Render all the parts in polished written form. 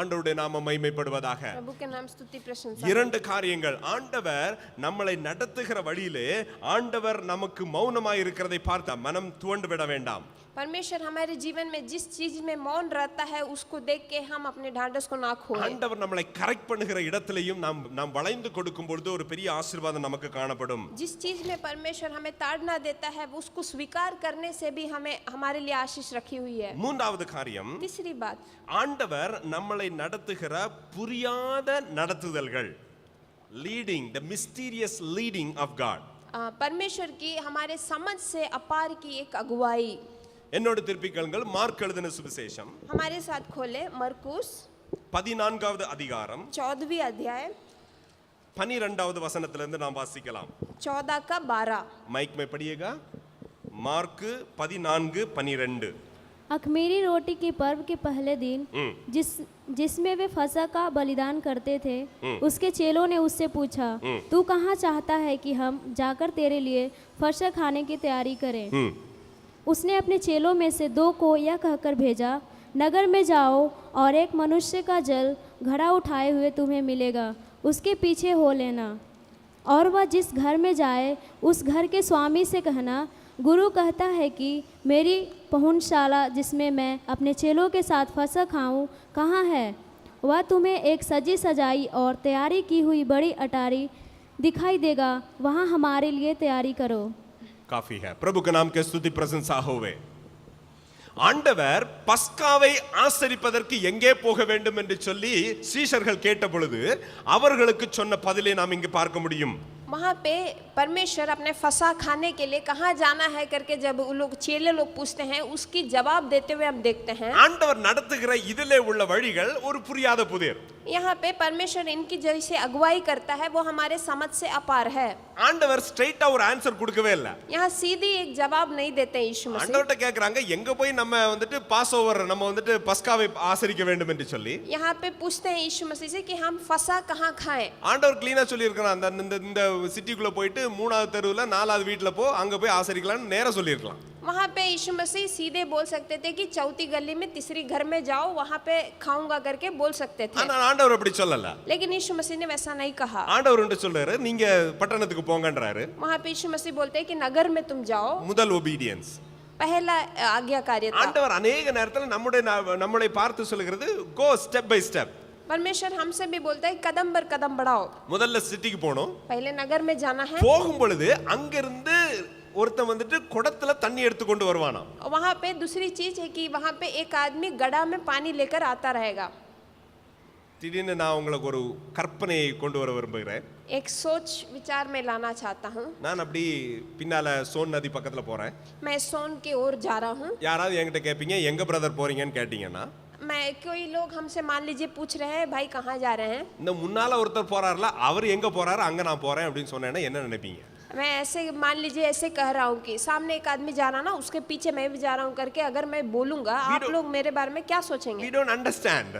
ஆண்டவருடைய நாமம் மகிமைப்படுவதாக. प्रभु के नाम स्तुति प्रशंसा. இரண்டு காரியங்கள். ஆண்டவர் நம்மளை நடத்துகிற வழியிலே ஆண்டவர் நமக்கு மௌனமாய் இருக்கிறதை பார்த்து மனம் துவண்டு விட வேண்டாம். परमेश्वर हमारे जीवन में जिस चीज में मौन रहता है उसको देख के हम अपने ढांढस को ना खोएं. ஆண்டவர் நம்மளை கரெக்ட் பண்ணுகிற இடத்திலேயும் நாம் வளைந்து கொடுக்கும் பொழுது ஒரு பெரிய ஆசீர்வாதம் நமக்கு காணப்படும். जिस चीज में परमेश्वर हमें ताड़ना देता है उसको स्वीकार करने से भी हमें हमारे लिए आशीष रखी हुई है. மூன்றாவது காரியம், तीसरी बात, ஆண்டவர் நம்மளை நடத்துகிற புரியாத நடத்துதல்கள். Leading, the mysterious leading of God. परमेश्वर की हमारे समझ से अपार की एक अगुवाई. என்னோட திருப்பிக்கல்கள் மார்க் எழுதின சுவிசேஷம் हमारे साथ खोले मरकुस 14வது அதிகாரம் 14वीं अध्याय 12வது வசனத்திலிருந்து நாம் வாசிக்கலாம். 14 का 12. மைக் में पढ़िएगा. मार्क 14:12. अख़मीरी रोटी के पर्व के पहले दिन जिसमें वे फसह का बलिदान करते थे, उसके चेलों ने उससे पूछा, तू कहाँ चाहता है कि हम जाकर तेरे लिए फसह खाने की तैयारी करें? उसने अपने चेलों में से 2 को यह कहकर भेजा, नगर में जाओ और एक मनुष्य का जल घड़ा उठाए हुए तुम्हें मिलेगा, उसके पीछे हो लेना। और वह जिस घर में जाए उस घर के स्वामी से कहना, गुरु कहता है कि मेरी पहुंचशाला जिसमें मैं अपने चेलों के साथ फसह खाऊं कहाँ है? वह तुम्हें एक सजी सजाई और तैयारी की हुई बड़ी अटारी दिखाई देगा, वहाँ हमारे लिए तैयारी करो. काफी है. प्रभु के नाम के स्तुति प्रशंसा होवे. ஆண்டவர் பஸ்காவை ஆசரிப்பதற்கு எங்கே போக வேண்டும் என்று சொல்லி சீஷர்கள் கேட்ட பொழுது அவர்களுக்கு சொன்ன பதிலை நாம் இங்கு பார்க்க முடியும். वहाँ पे परमेश्वर अपने फसा खाने के लिए कहाँ जाना है करके जब वो लोग चेले लोग पूछते हैं उसकी जवाब देते हुए हम देखते हैं ஆண்டவர் நடத்துகிற இதிலே உள்ள வழிகள் ஒரு புரியாத புதிர். यहाँ पे परमेश्वर इनकी जैसे अगुवाई करता है वो हमारे समझ से अपार है. ஆண்டவர் ஸ்ட்ரைட்டா ஒரு ஆன்சர் கொடுக்கவே இல்ல. यहाँ सीधी एक जवाब नहीं देते यीशु मसीह. ஆண்டவர்ட்ட கேக்குறாங்க எங்க போய் நம்ம வந்துட்டு பாஸ் ஓவர் நம்ம வந்துட்டு பஸ்காவை ஆசரிக்க வேண்டும் என்று சொல்லி. यहाँ पे पूछते हैं यीशु मसीह से कि हम फसा कहाँ खाएं. ஆண்டவர் க்ளீனா சொல்லி இருக்கான். அந்த இந்த சிட்டிக்குள்ள போயிட்டு 3வது தெருவுல 4வது வீட்ல போ, அங்க போய் ஆசரிக்கலாம்னு நேரா சொல்லி இருக்கலாம். वहाँ पे यीशु मसीह सीधे बोल सकते थे कि 4थी गली में 3री घर में जाओ वहाँ पे खाऊंगा करके बोल सकते थे. ஆனா ஆண்டவர் அப்படி சொல்லல. लेकिन यीशु मसीह ने वैसा नहीं कहा. ஆண்டவர் என்ன சொல்றாரு? நீங்க பட்டணத்துக்கு போங்கன்றாரு. वहाँ पे यीशु मसीह बोलते हैं कि नगर में तुम जाओ. முதல் obedience. पहला आज्ञाकारिता. ஆண்டவர் अनेक நேரத்துல நம்மளை பார்த்து சொல்கிறது go step by step. परमेश्वर हमसे भी बोलता है कदम पर कदम बढ़ाओ. முதல்ல சிட்டிக்கு போணும். पहले नगर में जाना है. போகும் பொழுது அங்கிருந்து ஒருத்தன் வந்துட்டு குடத்துல தண்ணி எடுத்து கொண்டு வருவானா. वहाँ पे दूसरी चीज है कि वहाँ पे एक आदमी गड़ा में पानी लेकर आता रहेगा. திடீர்னு நான் உங்களுக்கு ஒரு கற்பனையை கொண்டு வர விரும்புகிறேன். एक सोच विचार में लाना चाहता हूँ. நான் அப்படி பின்னால சோன் நதி பக்கத்துல போறேன். मैं सोन की ओर जा रहा हूँ. யாராவது என்கிட்ட கேட்பீங்க எங்க பிரதர் போறீங்கன்னு கேட்டீங்கன்னா मैं कोई लोग हमसे मान लीजिए पूछ रहे हैं भाई कहाँ जा रहे हैं. இந்த முன்னால ஒருத்தர் போறாருல அவர் எங்க போறாரு அங்க நான் போறேன் அப்படின்னு சொன்னேன்னா என்ன நினைப்பீங்க? मैं ऐसे मान लीजिए ऐसे कह रहा हूँ कि सामने एक आदमी जा रहा ना उसके पीछे मैं भी जा रहा हूँ करके अगर मैं बोलूंगा आप लोग मेरे बारे में क्या सोचेंगे? We don't understand.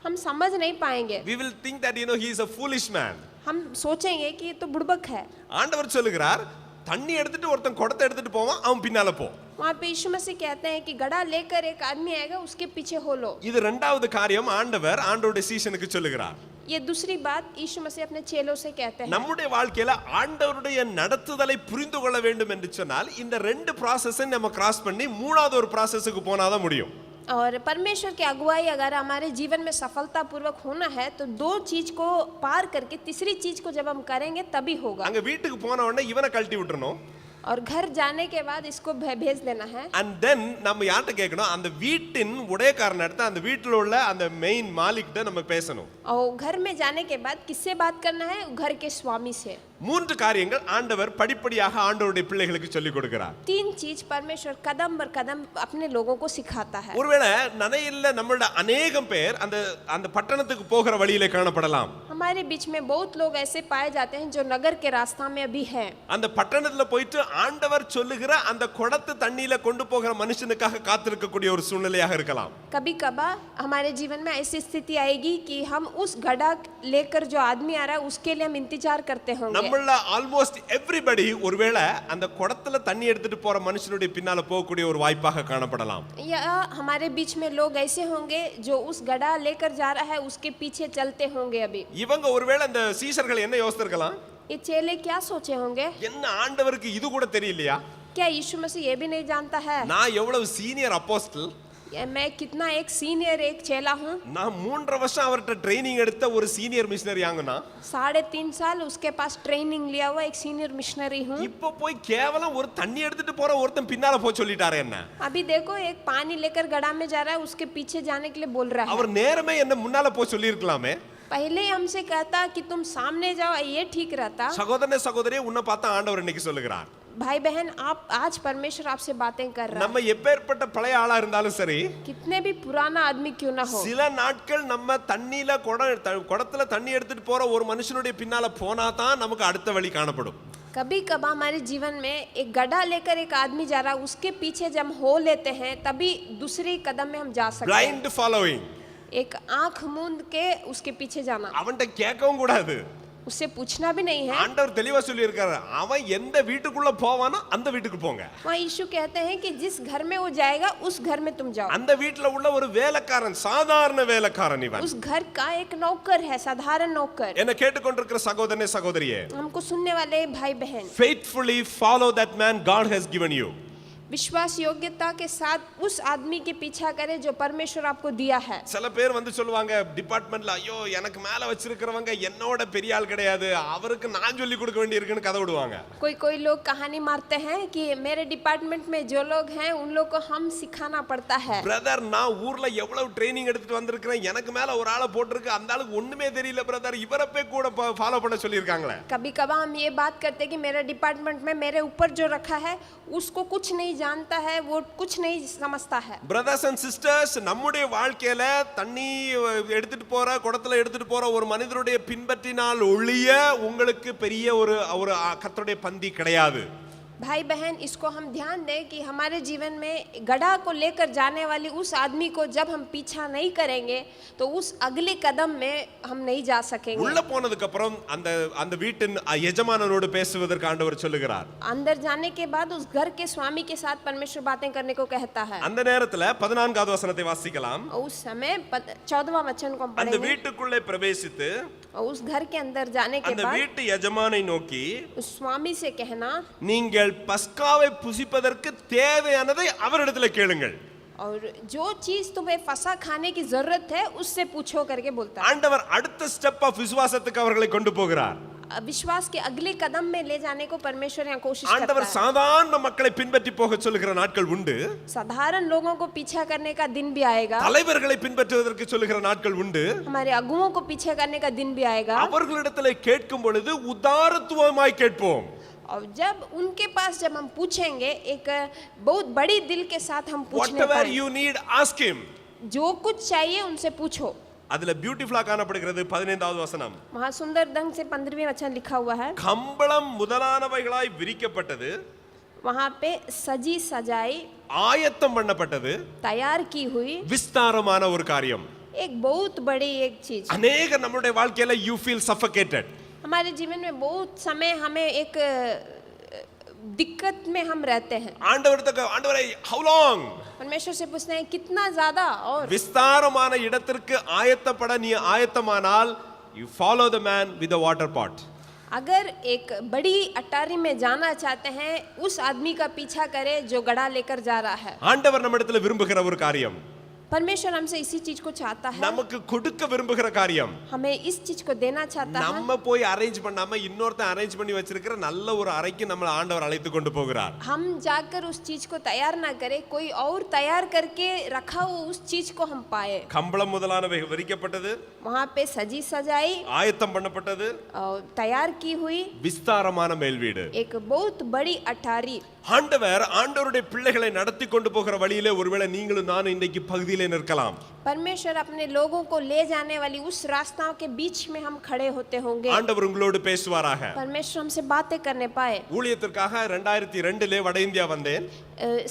हम समझ नहीं पाएंगे. We will think that he is a foolish man. हम सोचेंगे कि ये तो बुड़बक है. ஆண்டவர் சொல்லுகிறார் தண்ணி எடுத்துட்டு ஒருத்தன் குடத்தை எடுத்துட்டு போவான் அவன் பின்னால போ. वहाँ पे यीशु मसीह कहते हैं कि गड़ा लेकर एक आदमी आएगा उसके पीछे हो लो. இது இரண்டாவது காரியம் ஆண்டவர் ஆண்டவருடைய சீஷனுக்கு சொல்லுகிறார். ये दूसरी बात यीशु मसीह अपने चेलों से कहते हैं. நம்முடைய வாழ்க்கையில ஆண்டவருடைய நடத்துதலை புரிந்து கொள்ள வேண்டும் என்று சொன்னால் இந்த ரெண்டு process-ஐ நம்ம கிராஸ் பண்ணி மூணாவது ஒரு process-க்கு போனாதான் முடியும். और परमेश्वर की अगुवाई अगर हमारे जीवन में सफलता पूर्वक होना है तो 2 चीज को पार करके तीसरी चीज को जब हम करेंगे तभी होगा. அங்க வீட்டுக்கு போன உடனே இவனை கழட்டி விட்டுறணும். और घर जाने के बाद इसको भेज देना है. and then நம்ம யார்ட்ட கேட்கணும்? அந்த வீட்டின் உடையக்காரனிடத்த அந்த வீட்டில உள்ள அந்த மெயின் மாலிக்கிட்ட நம்ம பேசணும். और घर में जाने के बाद किससे बात करना है? घर के स्वामी से. மூன்று காரியங்கள் ஆண்டவர் படிப்படியாக ஆண்டவருடைய பிள்ளைகளுக்கு சொல்லிக் கொடுக்கிறார். 3 चीज परमेश्वर कदम पर कदम अपने लोगों को सिखाता है. ஒருவேளை நனையில நம்மளோட अनेक பேர் அந்த அந்த பட்டணத்துக்கு போகிற வழியிலே காணப்படலாம். हम हमारे बीच में बहुत लोग ऐसे पाए जाते हैं जो नगर के रास्ता में अभी हैं। அந்த பட்டணத்துல போயிட்டு ஆண்டவர் சொல்லுகிற அந்த குடத்து தண்ணியில கொண்டு போகிற மனுஷனுக்காக காத்திருக்கக்கூடிய ஒரு சூழ்நிலையாக இருக்கலாம். कभी कभार हमारे जीवन में ऐसी स्थिति आएगी कि हम उस घड़ा लेकर जो आदमी आ रहा है उसके लिए हम इंतजार करते होंगे। நம்மள ஆல்மோஸ்ட் எவ்ரிபடி ஒருவேளை அந்த குடத்துல தண்ணி எடுத்துட்டு போற மனுஷனுடைய பின்னால போகக்கூடிய ஒரு வாய்ப்பாக காணப்படலாம். या हमारे बीच में लोग ऐसे होंगे जो उस घड़ा लेकर जा रहा है उसके पीछे चलते होंगे। अभी இவங்க ஒருவேளை அந்த சீஷர்கள் என்ன யோசிச்சிருக்கலாம்? ये चेले क्या सोचे होंगे? என்ன ஆண்டவருக்கு இது கூட தெரியலையா? क्या यीशु मसीह ये भी नहीं जानता है நான் எவ்வளவு சீனியர் அப்போஸ்டல், मैं कितना एक सीनियर एक चेला हूँ। நான் 3.5 வருஷம் அவர்கிட்ட ட்ரைனிங் எடுத்த ஒரு சீனியர் மிஷனரி ஆங்கனா 3.5 साल उसके पास ट्रेनिंग लिया हुआ एक सीनियर मिशनरी हूँ। இப்போ போய் கேவலம் ஒரு தண்ணி எடுத்துட்டு போற ஒருத்தன் பின்னால போய் சொல்லிட்டாரே என்ன? अभी देखो एक पानी लेकर गड्ढा में जा रहा है उसके पीछे जाने के लिए बोल रहा है। அவர் நேரமே என்ன முன்னால போய் சொல்லி இருக்கலாமே. पहले हमसे कहता कि तुम सामने जाओ ये ठीक रहता। சகோதரனே சகோதரியே உன்னை பார்த்தா ஆண்டவர் இன்னைக்கு சொல்லுகிறார். भाई बहन आप आज परमेश्वर आपसे बातें कर रहा है। நம்ம எப்பேற்பட்ட பழைய ஆளா இருந்தாலும் சரி, कितने भी पुराना आदमी क्यों ना हो, சில நாட்கள் நம்ம தண்ணியில குடத்துல தண்ணி எடுத்துட்டு போற ஒரு மனுஷனுடைய பின்னால போனா தான் நமக்கு அடுத்த வழி காணப்படும். कभी कभार हमारे जीवन में एक गड्ढा लेकर एक आदमी जा रहा है उसके पीछे जब हम हो लेते हैं तभी दूसरे कदम में हम जा सकते हैं। Blind following. एक आंख मूंद के उसके पीछे जाना, அவன்கிட்ட கேட்கவும் கூடாது. उससे पूछना भी नहीं है। ஆண்டவர் தெளிவா சொல்லி இருக்காரு, அவன் எந்த வீட்டுக்குள்ள போவானோ அந்த வீட்டுக்கு போங்க. वहाँ यीशु कहते हैं कि जिस घर में वो जाएगा उस घर में तुम जाओ। அந்த வீட்ல உள்ள ஒரு வேலைக்காரன், சாதாரண வேலைக்காரன் இவன். उस घर का एक नौकर है, साधारण नौकर। என்ன கேட்டுக்கொண்டிருக்கிற சகோதரனே சகோதரியே, हमको सुनने वाले भाई बहन, faithfully follow that man God has given you. विश्वास योग्यता के साथ उस आदमी के पीछा करें जो परमेश्वर आपको दिया है। சில பேர் வந்து சொல்லுவாங்க டிபார்ட்மெண்ட்ல, ஐயோ எனக்கு மேல வச்சிருக்கிறவங்க என்னோட பெரிய ஆள் கிடையாது, அவருக்கு நான் சொல்லி கொடுக்க வேண்டி இருக்குன்னு கதை விடுவாங்க. कोई लोग कहानी मारते हैं कि मेरे डिपार्टमेंट में जो लोग हैं उन लोग को हम सिखाना पड़ता है। பிரதர் நான் ஊர்ல எவ்வளவு ட்ரைனிங் எடுத்துட்டு வந்திருக்கிறேன், எனக்கு மேல ஒரு ஆளை போட்டுருக்கு, அந்த ஆளுக்கு ஒண்ணுமே தெரியல பிரதர், இவரை போய் கூட ஃபாலோ பண்ண சொல்லியிருக்காங்களே. कभी कभार हम ये बात करते हैं कि मेरे डिपार्टमेंट में मेरे ऊपर जो रखा है उसको कुछ नहीं जानता है, वो कुछ नहीं समझता है। பிரதர்ஸ் அண்ட் சிஸ்டர்ஸ், நம்முடைய வாழ்க்கையில தண்ணி எடுத்துட்டு போற குடத்துல எடுத்துட்டு போற ஒரு மனிதருடைய பின்பற்றினால் ஒழிய உங்களுக்கு பெரிய ஒரு கர்த்தருடைய பந்தி கிடையாது. भाई बहन इसको हम ध्यान दें कि हमारे जीवन में गड्ढा को लेकर जाने वाली उस आदमी को जब हम पीछा नहीं करेंगे तो उस अगले कदम में हम नहीं जा सकेंगे। உள்ள போனதுக்கு அப்புறம் அந்த வீட்டின் எஜமானனோடு பேசுவதற்கு ஆண்டவர் சொல்லுகிறார். अंदर जाने के बाद उस घर के स्वामी के साथ परमेश्वर बातें करने को कहता है। அந்த நேரத்துல 14வது வசனத்தை வாசிக்கலாம். उस समय 14वां वचन को हम அந்த पढ़ेंगे। வீட்டுக்குள்ளே பிரவேசித்து उस घर के अंदर जाने के அந்த बाद வீட்டு எஜமானை நோக்கி, उस स्वामी से कहना, நீங்கள் பஸ்காவை புசிப்பதற்கு தேவையானதை அவரிடத்துல கேளுங்கள். और जो चीज तुम्हें फसा खाने की जरूरत है उससे पूछो करके बोलता है। ஆண்டவர் அடுத்த ஸ்டெப் ஆஃப் விசுவாசத்துக்கு அவர்களை கொண்டு போகிறார். विश्वास के अगले कदम में ले जाने को परमेश्वर यहाँ कोशिश करता ஆண்டவர் है। சாதாரண மக்களை பின்பற்றி போக சொல்லுகிற நாட்கள் உண்டு, साधारण लोगों को पीछा करने का दिन भी आएगा, தலைவர்களை பின்பற்றுவதற்கு சொல்லுகிற நாட்கள் உண்டு, हमारे अगुओं को पीछे करने का दिन भी आएगा। அவர்களிடத்துல கேட்கும் பொழுது உதாரத்துவமாய் கேட்போம். और जब उनके पास जब हम पूछेंगे एक बहुत बड़ी दिल के साथ हम पूछने whatever पाएंगे। you need ask him. जो कुछ चाहिए उनसे पूछो। அதுல பியூட்டிஃபுல்லா காணப்படுகிறது 15வது வசனம். वहाँ सुंदर ढंग से 15वें वचन लिखा हुआ है। கம்பளம் முதலானவைகளாய் விரிக்கப்பட்டது, वहाँ पे सजी सजाई ஆயத்தம் பண்ணப்பட்டது, तैयार की हुई விஸ்தாரமான ஒரு காரியம். एक बहुत बड़ी एक चीज। अनेक நம்முடைய வாழ்க்கையில you feel suffocated. हमारे जीवन में बहुत समय हमें एक दिक्कत में हम रहते हैं। ஆண்டவரே how long? परमेश्वर से पूछते हैं कितना ज्यादा। और விஸ்தாரமான இடத்திற்கு ஆயத்தப்பட நீ ஆயத்தமானால் you follow the man with the water pot. अगर एक बड़ी अटारी में जाना चाहते हैं उस आदमी का पीछा करें जो गड्ढा लेकर जा रहा है। ஆண்டவர் நம்மிடத்தில் விரும்புகிற ஒரு காரியம், परमेश्वर हमसे इसी चीज को चाहता है, நமக்கு கொடுக்க விரும்புகிற காரியம், हमें इस चीज को देना चाहता है। நம்ம போய் அரேஞ்ச் பண்ணாம இன்னொருத்தன் அரேஞ்ச் பண்ணி வச்சிருக்கிற நல்ல ஒரு அறைக்கு நம்மள ஆண்டவர் அழைத்து கொண்டு போகிறார். हम जाकर उस चीज को तैयार ना करें, कोई और तैयार करके रखा हो उस चीज को हम पाए। கம்பளம் முதலானவை விரிக்கப்பட்டது, वहाँ पे सजी सजाई ஆயத்தம் பண்ணப்பட்டது, और तैयार की हुई விஸ்தாரமான மேல் வீடு. एक बहुत बड़ी अटारी, ஆண்டவருடைய பிள்ளைகளை நடத்தி கொண்டு போகிற வழியிலே ஒருவேளை நீங்களும் நானும் இன்றைக்கு பகுதியிலே நிற்கலாம். परमेश्वर अपने लोगों को ले जाने वाली उस रास्ताओं के बीच में हम खड़े होते होंगे. ஆண்டவர் உங்களோடு பேசுவாராக. परमेश्वर हमसे बातें करने पाए. ஊழியத்திற்காக 2002 வட இந்தியா வந்தேன்.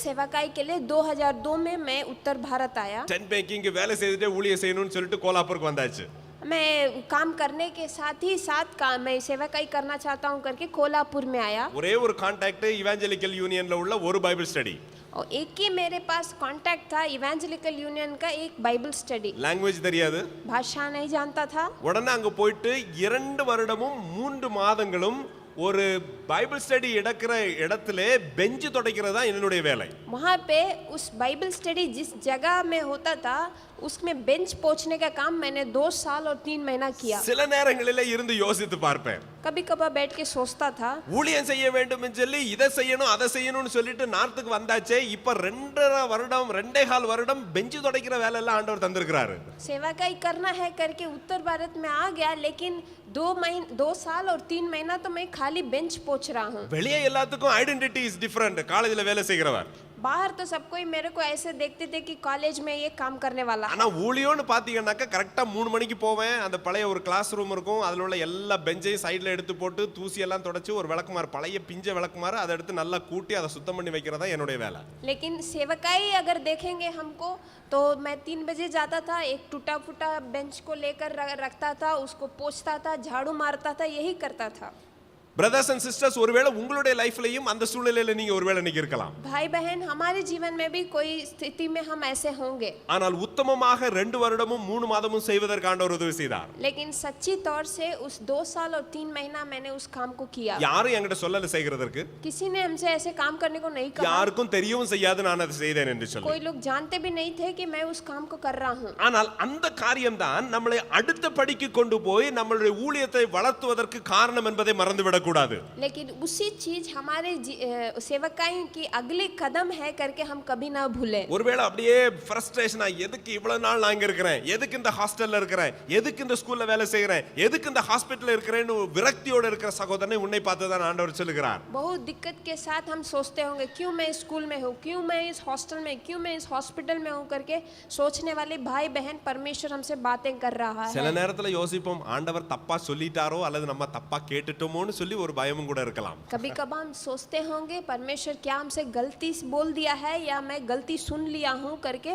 सेवाकाई के लिए 2002 में मैं उत्तर भारत आया. 10 பேக்கிங் வேலை செய்துட்டு ஊழியம் செய்யணும்னு சொல்லிட்டு கோலாப்பூருக்கு வந்தாச்சு. मैं काम करने के साथ ही साथ काम मैं सेवाकाई करना चाहता हूं करके कोल्हापुर में आया. ஒரே ஒரு கான்டாக்ட் इवेंजेलिकल यूनियनல உள்ள ஒரு பைபிள் ஸ்டடி. और एक ही मेरे पास कांटेक्ट था इवेंजेलिकल यूनियन का एक बाइबल स्टडी. லாங்குவேஜ் தெரியாது, भाषा नहीं जानता था. உடனே அங்க போயிட்டு 2 வருடமும் 3 மாதங்களும் ஒரு பைபிள் ஸ்டடி எடுக்கிற இடத்துல பெஞ்ச் துடைக்கிறதா என்னுடைய வேலை. वहां पे उस बाइबल स्टडी जिस जगह में होता था उसमें बेंच पोंछने का काम मैंने 2 साल और 3 महीना किया. சில நேரங்களிலே இருந்து யோசித்து பார்ப்பேன். कभी कभार बैठ के सोचता था ஊழியம் செய்ய வேண்டும் சொல்லி இதை செய்யணும் அதை செய்யணும்னு சொல்லிட்டு நார்த்துக்கு வந்தாச்சே, இப்ப 2.5 வருடம் 2.5 வருடம் பெஞ்ச் துடைக்கிற வேலை எல்லாம் ஆண்டவர் தந்திருக்கிறாரு. सेवाकाई करना है करके उत्तर भारत में आ गया, लेकिन 2 साल और 3 महीना तो मैं खाली बेंच पोंछ रहा हूँ. வெளியே எல்லாத்துக்கும் ஐடென்டிட்டி இஸ் டிஃபரண்ட். காலேஜ்ல வேலை செய்கிறவர் बाहर तो सब कोई मेरे को ऐसे देखते थे कि कॉलेज में ये काम करने वाला है. ஆனா ஊழியம்னு பாத்தீங்கன்னாக்க கரெக்டா 3 மணிக்கு போவேன். அந்த பழைய ஒரு கிளாஸ் ரூம் இருக்கும், அதுல உள்ள எல்லா பெஞ்சையும் சைடுல எடுத்து போட்டு தூசி எல்லாம் தொடச்சு ஒரு விளக்குமாறு, பழைய பிஞ்ச விளக்குமாறு அதை எடுத்து நல்லா கூட்டி அதை சுத்தம் பண்ணி வைக்கிறதா என்னுடைய வேலை. लेकिन सेवकाई अगर देखेंगे हमको तो मैं 3 बजे जाता था, एक टूटा फूटा बेंच को लेकर रखता था, उसको पोंछता था, झाड़ू मारता था, यही करता था. பிரதர்ஸ் அண்ட் சிஸ்டர்ஸ், ஒருவேளை உங்களுடைய லைஃப்லயும் அந்த சூழ்நிலையில நீங்க ஒருவேளை நீங்க இருக்கலாம். भाई बहन हमारे जीवन में भी कोई स्थिति में हम ऐसे होंगे. ஆனால் உத்தமமாக 2 வருடமும் 3 மாதமும் செய்வதற்கு ஆண்டவர் உதவி செய்தார். लेकिन सच्ची तौर से उस 2 साल और 3 महीना मैंने उस काम को किया. யாரும் என்கிட்ட சொல்லல செய்கிறதற்கு. किसी ने हमसे ऐसे काम करने को नहीं कहा. யாருக்கும் தெரியவும் செய்யாது நான் அதை செய்தேன் என்று சொல்லி. कोई लोग जानते भी नहीं थे कि मैं उस काम को कर रहा हूं. ஆனால் அந்த காரியம் தான் நம்மளை அடுத்த படிக்கு கொண்டு போய் நம்மளுடைய ஊழியத்தை வளர்த்துவதற்கு காரணம் என்பதை மறந்துவிடக் கூடாது. लेकिन उसी चीज हमारे सेवकाई की अगले कदम है करके हम कभी ना भूलें. ஒருவேளை அப்படியே ஃப்ரஸ்ட்ரேஷனா, எதுக்கு இவ்வளவு நாள் நான் இங்க இருக்கிறேன், எதுக்கு இந்த ஹாஸ்டல்ல இருக்கிறேன், எதுக்கு இந்த ஸ்கூல்ல வேலை செய்கிறேன், எதுக்கு இந்த ஹாஸ்பிடல்ல இருக்கிறேன்னு விரக்தியோட இருக்கிற சகோதரனை உன்னை பார்த்து தான் ஆண்டவர் சொல்லுகிறார். बहुत दिक्कत के साथ हम सोचते होंगे क्यों मैं स्कूल में हूँ, क्यों मैं इस हॉस्टल में, क्यों मैं इस हॉस्पिटल में हूँ करके सोचने वाले भाई बहन परमेश्वर हमसे बातें कर रहा है. சில நேரத்துல யோசிப்போம், ஆண்டவர் தப்பா சொல்லிட்டாரோ அல்லது நம்ம தப்பா கேட்டுட்டோமோன்னு சொல்லி ஒரு பயமும் கூட இருக்கலாம். कभी कभार हम सोचते होंगे परमेश्वर क्या हमसे गलती बोल दिया है या मैं गलती सुन लिया हूँ करके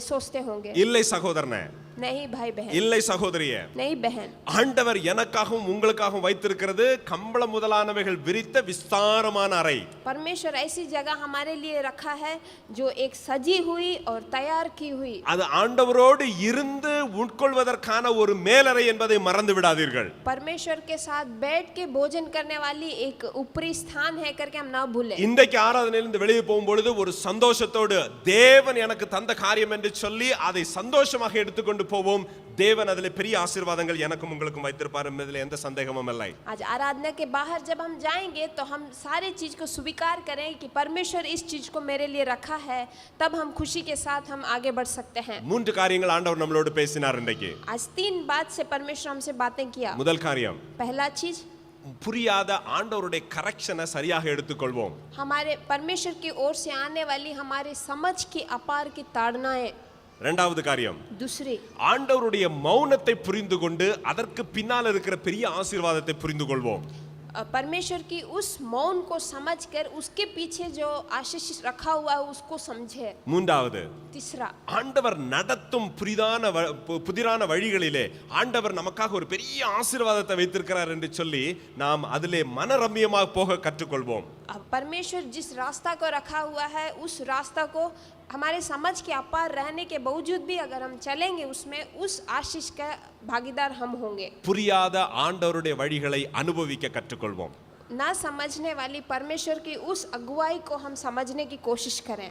सोचते होंगे. இல்லை சகோதரனே, नहीं भाई बहन, இல்லை சகோதரியே, नहीं बहन. ஆண்டவர் எனக்காகவும் உங்களுக்காகவும் வைத்திருக்கிறது கம்பளம் முதலானவைகள் விரித்த விஸ்தாரமான அறை. परमेश्वर ऐसी जगह हमारे लिए रखा है जो एक सजी हुई और तैयार की हुई. அது ஆண்டவரோடு இருந்து உட்கொள்வதற்கான ஒரு மேலறை என்பதை மறந்து விடாதீர்கள். परमेश्वर के साथ बैठ के भोजन करने वाली एक ऊपरी स्थान है करके हम ना भूलें. இன்றைக்கு ஆராதனையிலிருந்து வெளியே போகும்பொழுது ஒரு சந்தோஷத்தோடு தேவன் எனக்கு தந்த காரியம் என்று சொல்லி அதை சந்தோஷமாக எடுத்துக்கொண்டு போவோம். தேவன் அதிலே பெரிய ஆசீர்வாதங்கள் எனக்கும் உங்களுக்கும் வைத்திருப்பார் என்பதில் எந்த சந்தேகமும் இல்லை. आज आराधना के बाहर जब हम जाएंगे तो हम सारे चीज को स्वीकार करें कि परमेश्वर इस चीज को मेरे लिए रखा है, तब हम खुशी के साथ हम आगे बढ़ सकते हैं. 3 காரியங்கள் ஆண்டவர் நம்மளோடு பேசினார் இன்றைக்கு. आज 3 बात से परमेश्वर हमसे बातें किया. முதல் காரியம், पहला चीज புரியாத ஆண்டவருடைய கரெக்ஷனை சரியாக எடுத்துக்கொள்வோம். हमारे परमेश्वर की ओर से आने वाली हमारे समझ की अपार की ताड़नाएं. இரண்டாவது காரியம், दूसरी ஆண்டவருடைய மௌனத்தை புரிந்து கொண்டு அதற்கு பின்னால் இருக்கிற பெரிய ஆசீர்வாதத்தை புரிந்து கொள்வோம். परमेश्वर की उस मौन को समझकर उसके पीछे जो आशीष रखा हुआ है उसको समझे. மூன்றாவது, तीसरा ஆண்டவர் நடத்தும் புதிரான வழிகளிலே ஆண்டவர் நமக்காக ஒரு பெரிய ஆசீர்வாதத்தை வைத்திருக்கிறார் என்று சொல்லி நாம் அதிலே மனரம்யமாக போக கற்றுக்கொள்வோம். परमेश्वर जिस रास्ता को रखा हुआ है उस रास्ता को हमारे समझ के अपार रहने के बावजूद भी अगर हम चलेंगे उसमें उस आशीष का भागीदार हम होंगे. புரியாத ஆண்டவருடைய வழிகளை அனுபவிக்க கற்றுக்கொள்வோம். ना समझने वाली परमेश्वर की उस अगुवाई को हम समझने की कोशिश करें.